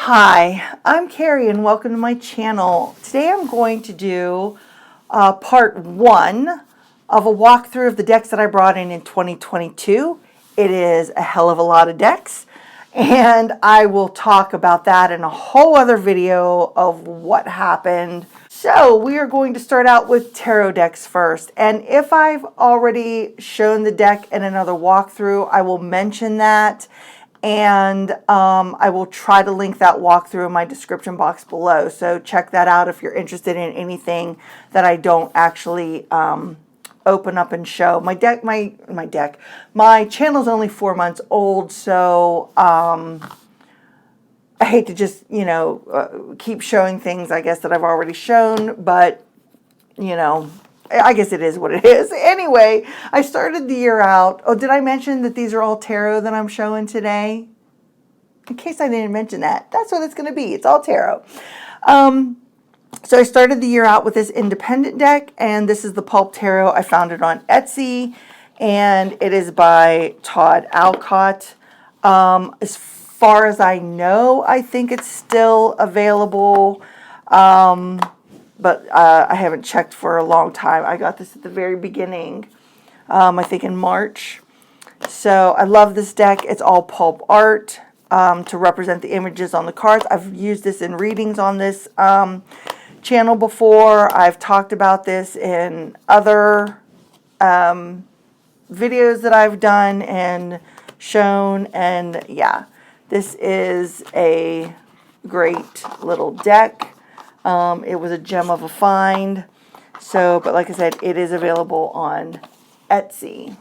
Hi, I'm Carrie and welcome to my channel. Today I'm going to do part one of a walkthrough of the decks that I brought in 2022. It is a hell of a lot of decks, and I will talk about that in a whole other video of what happened. So we are going to start out with tarot decks first, and if I've already shown the deck in another walkthrough, I will mention that. And I will try to link that walkthrough in my description box below. So check that out if you're interested in anything that I don't actually open up and show. My channel's only 4 months old, so I hate to just, keep showing things, I guess, that I've already shown, but, I guess it is what it is. Anyway, I started the year out. Oh, did I mention that these are all tarot that I'm showing today? In case I didn't mention that, that's what it's going to be. It's all tarot. So I started the year out with this independent deck, and this is the Pulp Tarot. I found it on Etsy, and it is by Todd Alcott. As far as I know, I think it's still available. But I haven't checked for a long time. I got this at the very beginning, I think in March. So I love this deck. It's all pulp art to represent the images on the cards. I've used this in readings on this channel before. I've talked about this in other videos that I've done and shown. And yeah, this is a great little deck. It was a gem of a find. So, but like I said, it is available on Etsy.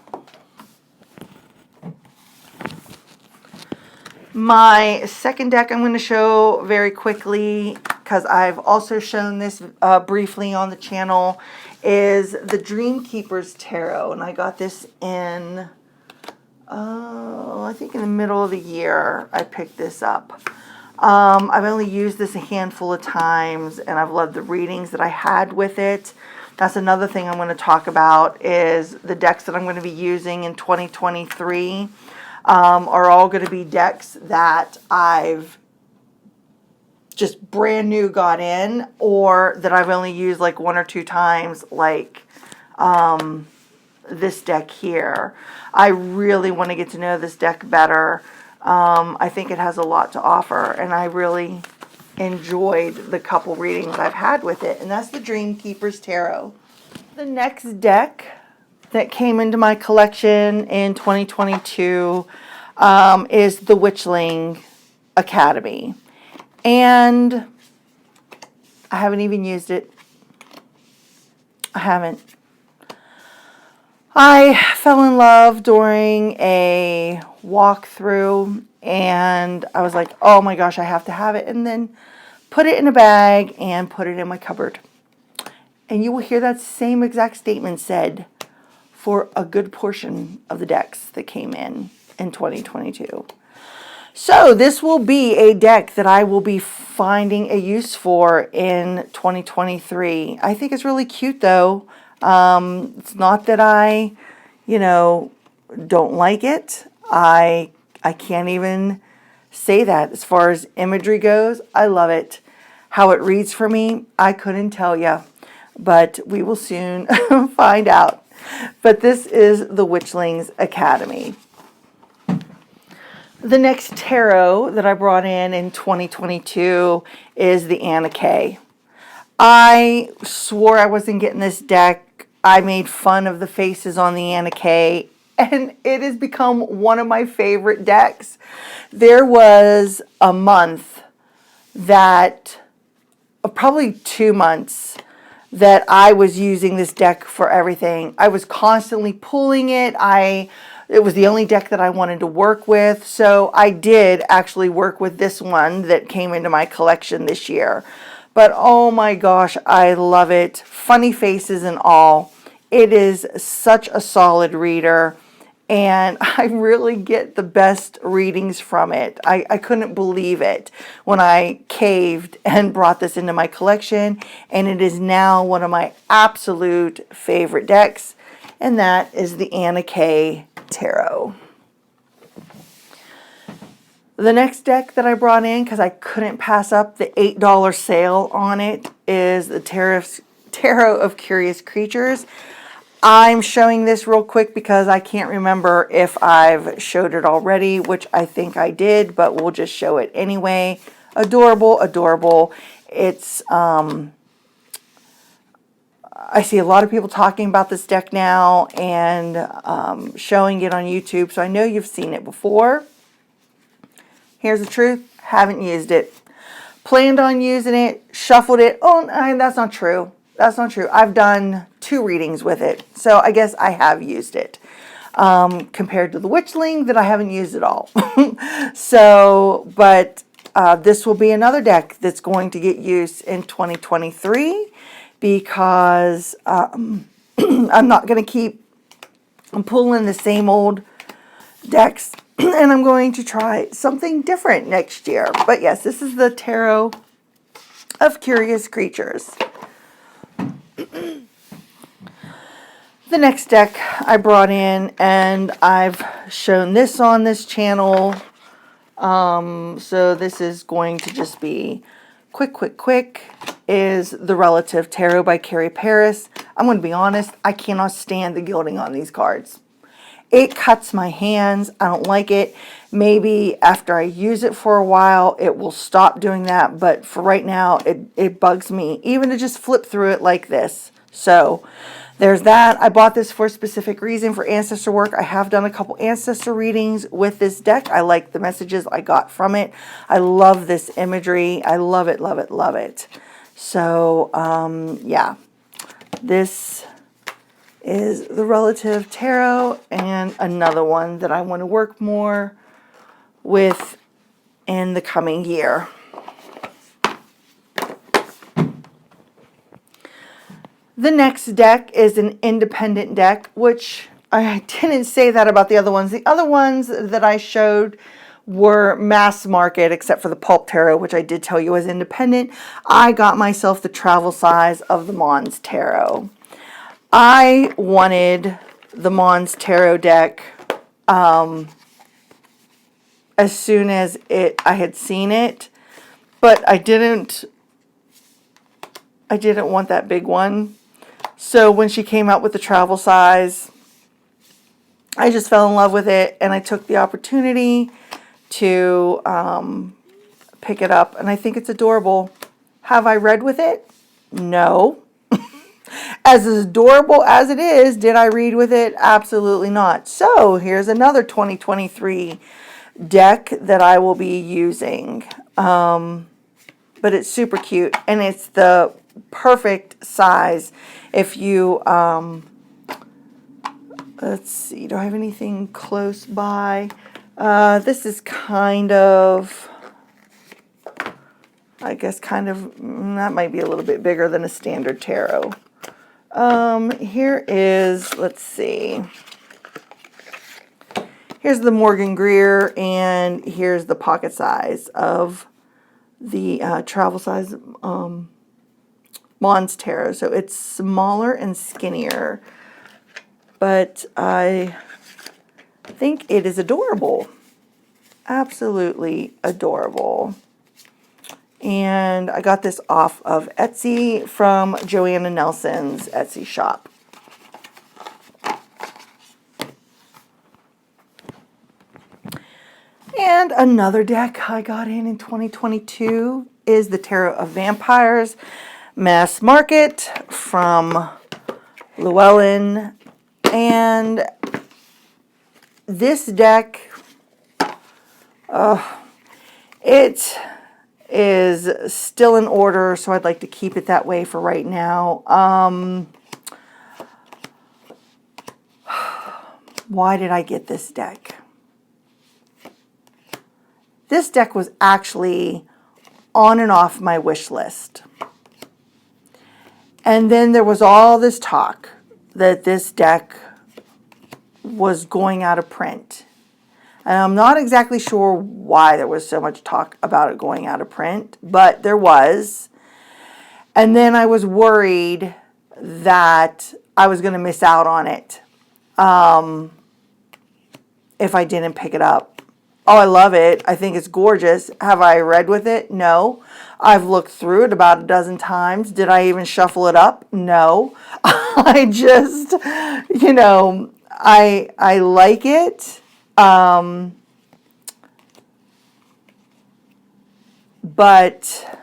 My second deck I'm going to show very quickly, because I've also shown this briefly on the channel, is the Dreamkeepers Tarot. And I got this in, I think in the middle of the year I picked this up. I've only used this a handful of times, and I've loved the readings that I had with it. That's another thing I'm going to talk about, is the decks that I'm going to be using in 2023 are all going to be decks that I've just brand new got in, or that I've only used like one or two times, like this deck here. I really want to get to know this deck better. I think it has a lot to offer, and I really enjoyed the couple readings I've had with it, and that's the Dreamkeepers Tarot. The next deck that came into my collection in 2022 is the Witchling Academy, and I haven't even used it. I haven't. I fell in love during a walkthrough, and I was like, oh my gosh, I have to have it, and then put it in a bag and put it in my cupboard. And you will hear that same exact statement said for a good portion of the decks that came in 2022. So this will be a deck that I will be finding a use for in 2023. I think it's really cute though. It's not that I, don't like it. I can't even say that. As far as imagery goes, I love it. How it reads for me, I couldn't tell you, but we will soon find out. But this is the Witchlings Academy. The next tarot that I brought in 2022 is the Anna K. I swore I wasn't getting this deck. I made fun of the faces on the Anna K, and it has become one of my favorite decks. There was a month that, probably 2 months, that I was using this deck for everything. I was constantly pulling it. It was the only deck that I wanted to work with, so I did actually work with this one that came into my collection this year. But oh my gosh, I love it. Funny faces and all. It is such a solid reader, and I really get the best readings from it. I couldn't believe it when I caved and brought this into my collection, and it is now one of my absolute favorite decks, and that is the Anna K Tarot. The next deck that I brought in, because I couldn't pass up the $8 sale on it, is the Tarot of Curious Creatures. I'm showing this real quick because I can't remember if I've showed it already, which I think I did, but we'll just show it anyway. Adorable, adorable. It's, I see a lot of people talking about this deck now and showing it on YouTube, so I know you've seen it before. Here's the truth, haven't used it. Planned on using it, shuffled it. Oh, that's not true. That's not true. I've done 2 readings with it, so I guess I have used it. Compared to the Witchling that I haven't used at all. So, but this will be another deck that's going to get used in 2023 because I'm not going to keep pulling the same old decks. And I'm going to try something different next year. But yes, this is the Tarot of Curious Creatures. The next deck I brought in, and I've shown this on this channel. So this is going to just be quick, is the Relative Tarot by Carrie Paris. I'm going to be honest, I cannot stand the gilding on these cards. It cuts my hands. I don't like it. Maybe after I use it for a while, it will stop doing that. But for right now, it bugs me, even to just flip through it like this. So there's that. I bought this for a specific reason, for ancestor work. I have done a couple ancestor readings with this deck. I like the messages I got from it. I love this imagery. I love it, love it, love it. So, yeah. This is the Relative Tarot, and another one that I want to work more with in the coming year. The next deck is an independent deck, which I didn't say that about the other ones. The other ones that I showed were mass market, except for the Pulp Tarot, which I did tell you was independent. I got myself the travel size of the Monstarot. I wanted the Monstarot deck as soon as I had seen it, but I didn't want that big one. So when she came out with the travel size, I just fell in love with it, and I took the opportunity to pick it up, and I think it's adorable. Have I read with it? No. As adorable as it is, did I read with it? Absolutely not. So here's another 2023 deck that I will be using. But it's super cute, and it's the perfect size. If you, let's see, do I have anything close by? This is kind of, I guess that might be a little bit bigger than a standard tarot. Here is, let's see. Here's the Morgan Greer, and here's the pocket size of the travel size Monstarot. So it's smaller and skinnier, but I think it is adorable. Absolutely adorable. And I got this off of Etsy from Joanna Nelson's Etsy shop. And another deck I got in 2022 is the Tarot of Vampires Mass Market from Llewellyn. And this deck, it is still in order, so I'd like to keep it that way for right now. Why did I get this deck? This deck was actually on and off my wish list. And then there was all this talk that this deck was going out of print. And I'm not exactly sure why there was so much talk about it going out of print, but there was. And then I was worried that I was going to miss out on it if I didn't pick it up. Oh, I love it. I think it's gorgeous. Have I read with it? No. I've looked through it about a dozen times. Did I even shuffle it up? No. I just, you know, I like it. But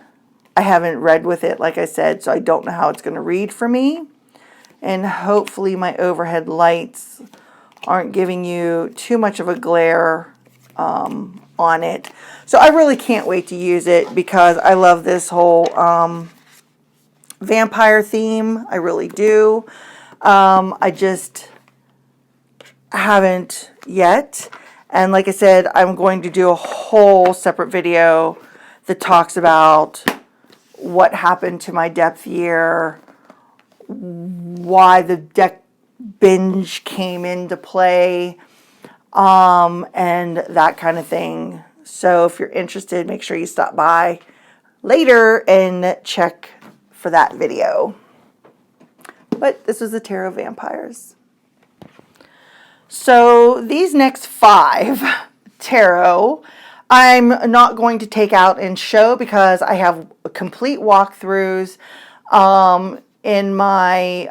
I haven't read with it, like I said, so I don't know how it's going to read for me. And hopefully my overhead lights aren't giving you too much of a glare on it. So I really can't wait to use it because I love this whole vampire theme. I really do. I just haven't yet. And like I said, I'm going to do a whole separate video that talks about what happened to my depth year, why the deck binge came into play, and that kind of thing. So if you're interested, make sure you stop by later and check for that video. But this was the Tarot Vampires. So these next 5 tarot, I'm not going to take out and show because I have complete walkthroughs in my,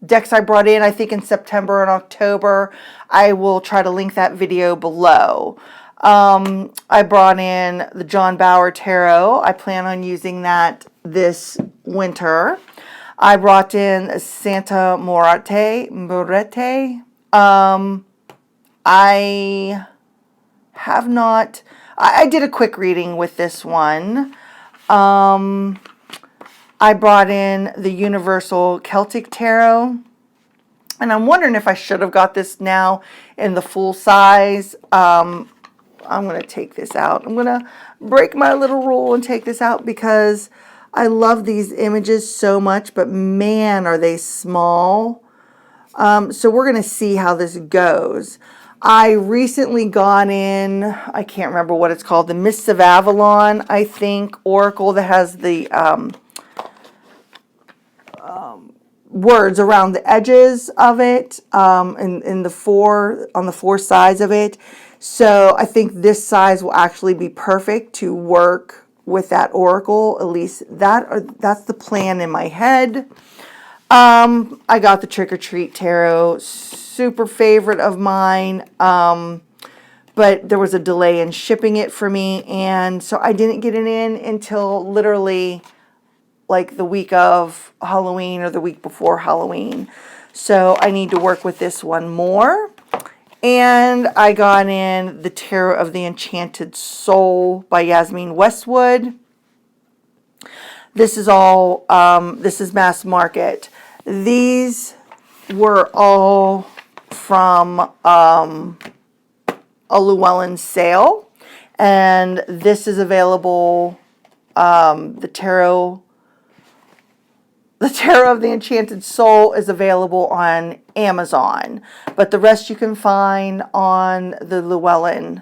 decks I brought in, I think in September and October. I will try to link that video below. I brought in the John Bauer Tarot. I plan on using that this winter. I brought in Santa Muerte. I have not, I did a quick reading with this one. I brought in the Universal Celtic Tarot. And I'm wondering if I should have got this now in the full size. I'm going to take this out. I'm going to break my little rule and take this out because I love these images so much, but man, are they small. So we're going to see how this goes. I recently got in, I can't remember what it's called, the Mists of Avalon, I think, Oracle that has the words around the edges of it, in the on the 4 sides of it. So I think this size will actually be perfect to work with that oracle. At least that's the plan in my head. I got the Trick or Treat Tarot, super favorite of mine. But there was a delay in shipping it for me, and so I didn't get it in until literally like the week of Halloween or the week before Halloween. So I need to work with this one more. And I got in the Tarot of the Enchanted Soul by Yasmin Westwood. This is all, this is mass market. These were all from a Llewellyn sale. And this is available, the Tarot of the Enchanted Soul is available on Amazon, but the rest you can find on the Llewellyn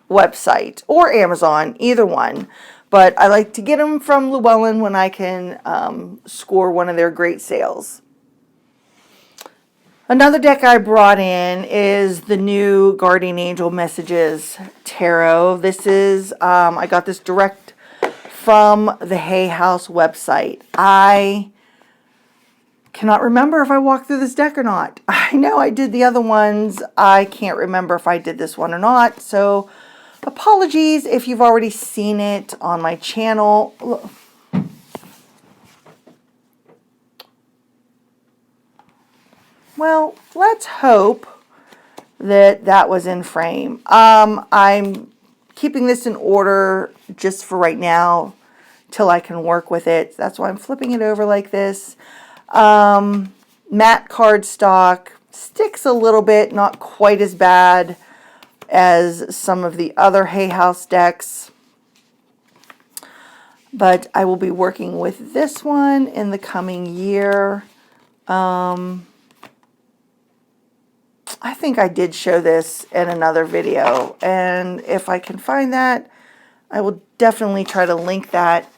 website or Amazon, either one. But I like to get them from Llewellyn when I can score one of their great sales. Another deck I brought in is the new Guardian Angel Messages Tarot. This is, I got this direct from the Hay House website. I cannot remember if I walked through this deck or not. I know I did the other ones. I can't remember if I did this one or not. So apologies if you've already seen it on my channel. Well, let's hope that that was in frame. I'm keeping this in order just for right now till I can work with it. That's why I'm flipping it over like this. Matte cardstock, sticks a little bit, not quite as bad as some of the other Hay House decks. But I will be working with this one in the coming year. I think I did show this in another video, and if I can find that, I will definitely try to link that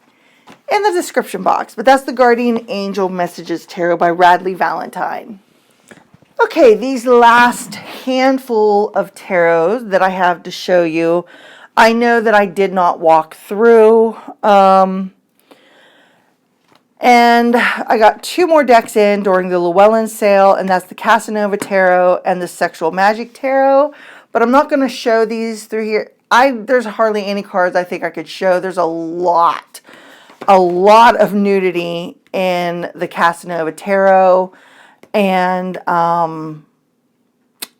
in the description box. But that's the Guardian Angel Messages Tarot by Radley Valentine. Okay, these last handful of tarots that I have to show you, I know that I did not walk through, and I got 2 more decks in during the Llewellyn sale, and that's the Casanova Tarot and the Sexual Magic Tarot, but I'm not going to show these through here. There's hardly any cards I think I could show. There's a lot of nudity in the Casanova Tarot, and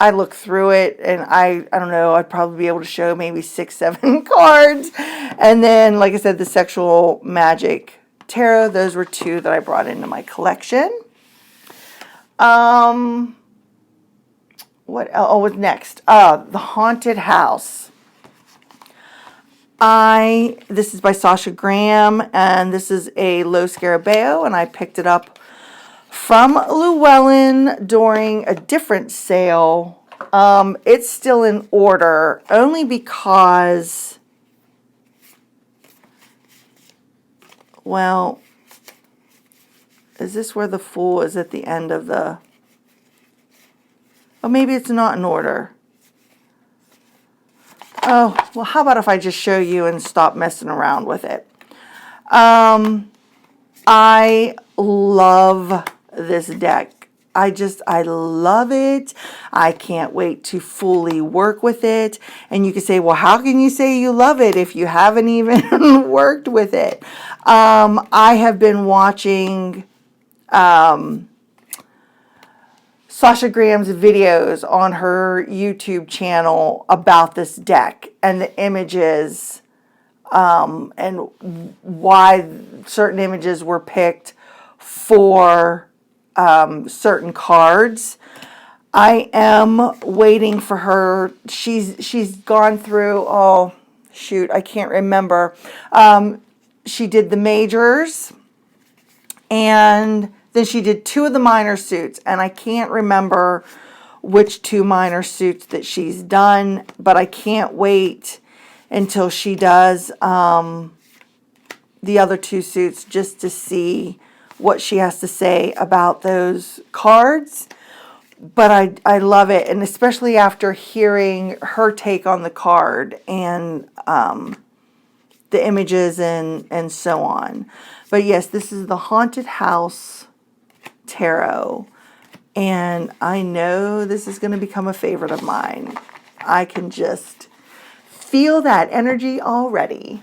I looked through it, and I don't know, I'd probably be able to show maybe 6, 7 cards. And then, like I said, the Sexual Magic Tarot, those were 2 that I brought into my collection. What else? Oh, what's next? The Haunted House. This is by Sasha Graham, and this is a Lo Scarabeo, and I picked it up from Llewellyn during a different sale. It's still in order, only because, well, is this where the Fool is at the end of the, oh, maybe it's not in order. Oh, well, how about if I just show you and stop messing around with it? I love this deck. I love it. I can't wait to fully work with it. And you can say, well, how can you say you love it if you haven't even worked with it? I have been watching Sasha Graham's videos on her YouTube channel about this deck and the images, and why certain images were picked for certain cards. I am waiting for her. She's gone through, oh shoot, I can't remember. She did the majors, and then she did 2 of the minor suits, and I can't remember which 2 minor suits that she's done, but I can't wait until she does the other 2 suits just to see what she has to say about those cards. But I love it, and especially after hearing her take on the card and the images and so on. But yes, this is the Haunted House Tarot, and I know this is going to become a favorite of mine. I can just feel that energy already.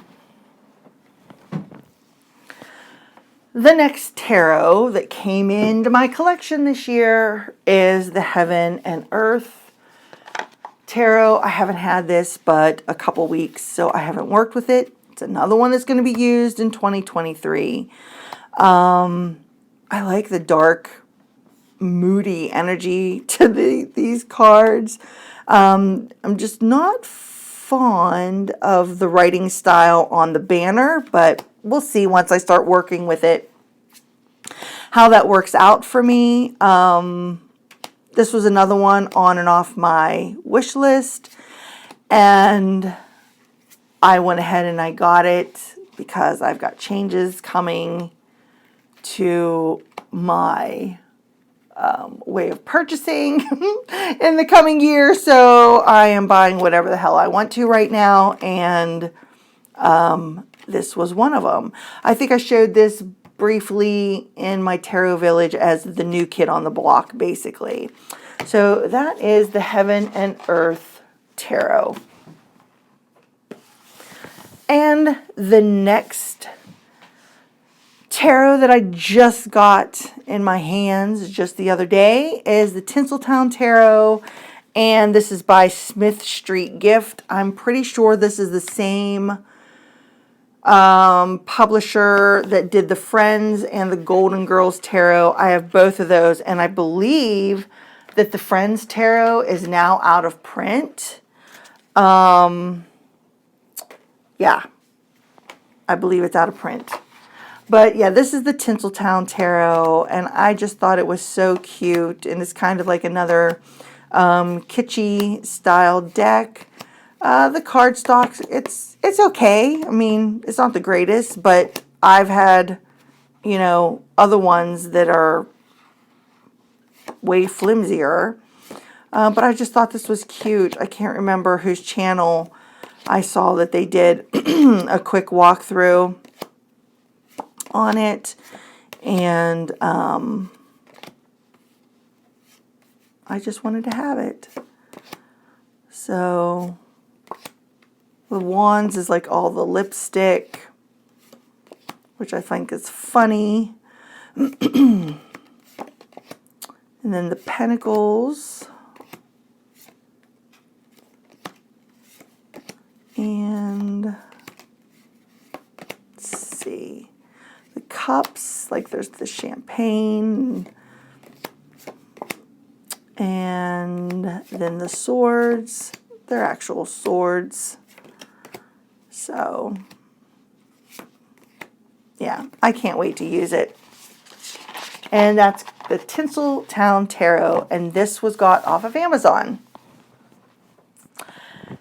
The next tarot that came into my collection this year is the Heaven and Earth Tarot. I haven't had this but a couple weeks, so I haven't worked with it. It's another one that's going to be used in 2023. I like the dark, moody energy to these cards. I'm just not fond of the writing style on the banner, but we'll see once I start working with it how that works out for me. This was another one on and off my wish list, and I went ahead and I got it because I've got changes coming to my way of purchasing in the coming year. So I am buying whatever the hell I want to right now, and this was one of them. I think I showed this briefly in my Tarot Village as the new kid on the block, basically. So that is the Heaven and Earth Tarot. And the next tarot that I just got in my hands just the other day is the Tinseltown Tarot, and this is by Smith Street Gift. I'm pretty sure this is the same publisher that did the Friends and the Golden Girls Tarot. I have both of those, and I believe that the Friends Tarot is now out of print. Yeah, I believe it's out of print. But yeah, this is the Tinseltown Tarot, and I just thought it was so cute, and it's kind of like another kitschy style deck. The cardstocks, it's okay. I mean, it's not the greatest, but I've had, you know, other ones that are way flimsier. But I just thought this was cute. I can't remember whose channel I saw that they did a quick walkthrough on it. And I just wanted to have it. So the wands is like all the lipstick, which I think is funny. And then the pentacles. And let's see, the cups, like there's the champagne. And then the swords, they're actual swords. So, yeah, I can't wait to use it. And that's the Tinseltown Tarot, and this was got off of Amazon.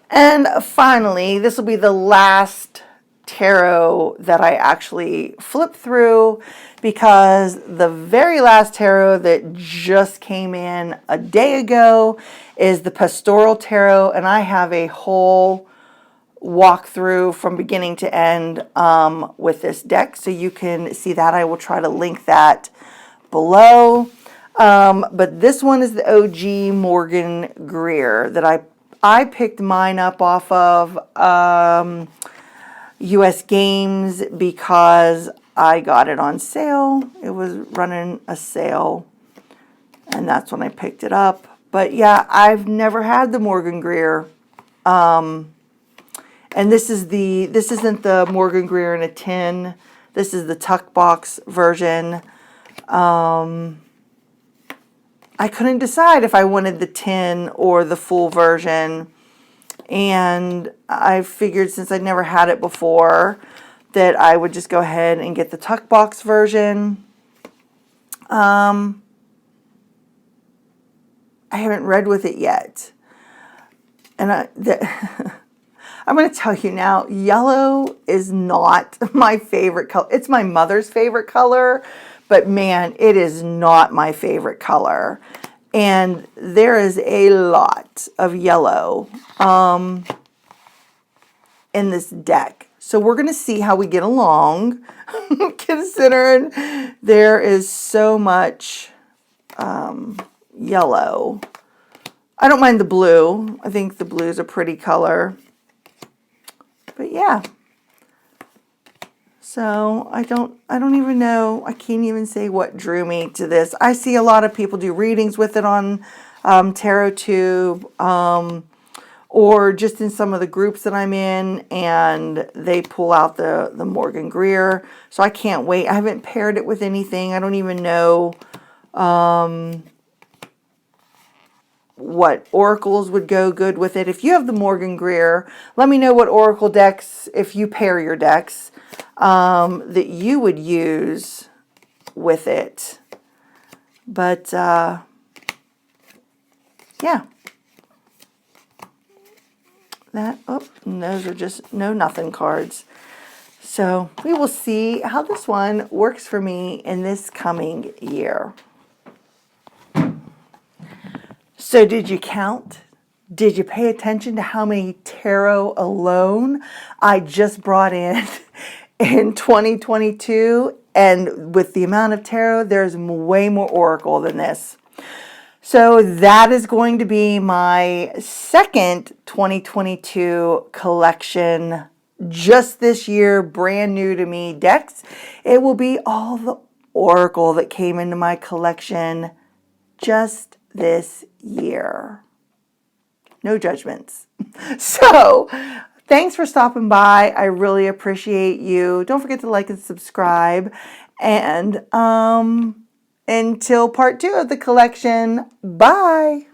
And finally, this will be the last tarot that I actually flipped through, because the very last tarot that just came in a day ago is the Pastoral Tarot, and I have a whole walkthrough from beginning to end with this deck, so you can see that. I will try to link that below. But this one is the OG Morgan Greer that I picked mine up off of US Games because I got it on sale. It was running a sale, and that's when I picked it up. But yeah, I've never had the Morgan Greer. And this isn't the Morgan Greer in a tin. This is the tuck box version. I couldn't decide if I wanted the tin or the full version. And I figured, since I'd never had it before, that I would just go ahead and get the tuck box version. I haven't read with it yet. And I'm going to tell you now, yellow is not my favorite color. It's my mother's favorite color, but man, it is not my favorite color. And there is a lot of yellow in this deck. So we're going to see how we get along, considering there is so much yellow. I don't mind the blue. I think the blue is a pretty color. But yeah. So I don't even know. I can't even say what drew me to this. I see a lot of people do readings with it on TarotTube, or just in some of the groups that I'm in, and they pull out the Morgan Greer. So I can't wait. I haven't paired it with anything. I don't even know what oracles would go good with it. If you have the Morgan Greer, let me know what oracle decks, if you pair your decks, that you would use with it. But yeah, and those are just no nothing cards. So we will see how this one works for me in this coming year. So did you count? Did you pay attention to how many tarot alone I just brought in 2022? And with the amount of tarot, there's way more oracle than this. So that is going to be my second 2022 collection, just this year, brand new to me decks. It will be all the oracle that came into my collection just this year. No judgments. So thanks for stopping by. I really appreciate you. Don't forget to like and subscribe. And until part 2 of the collection, bye.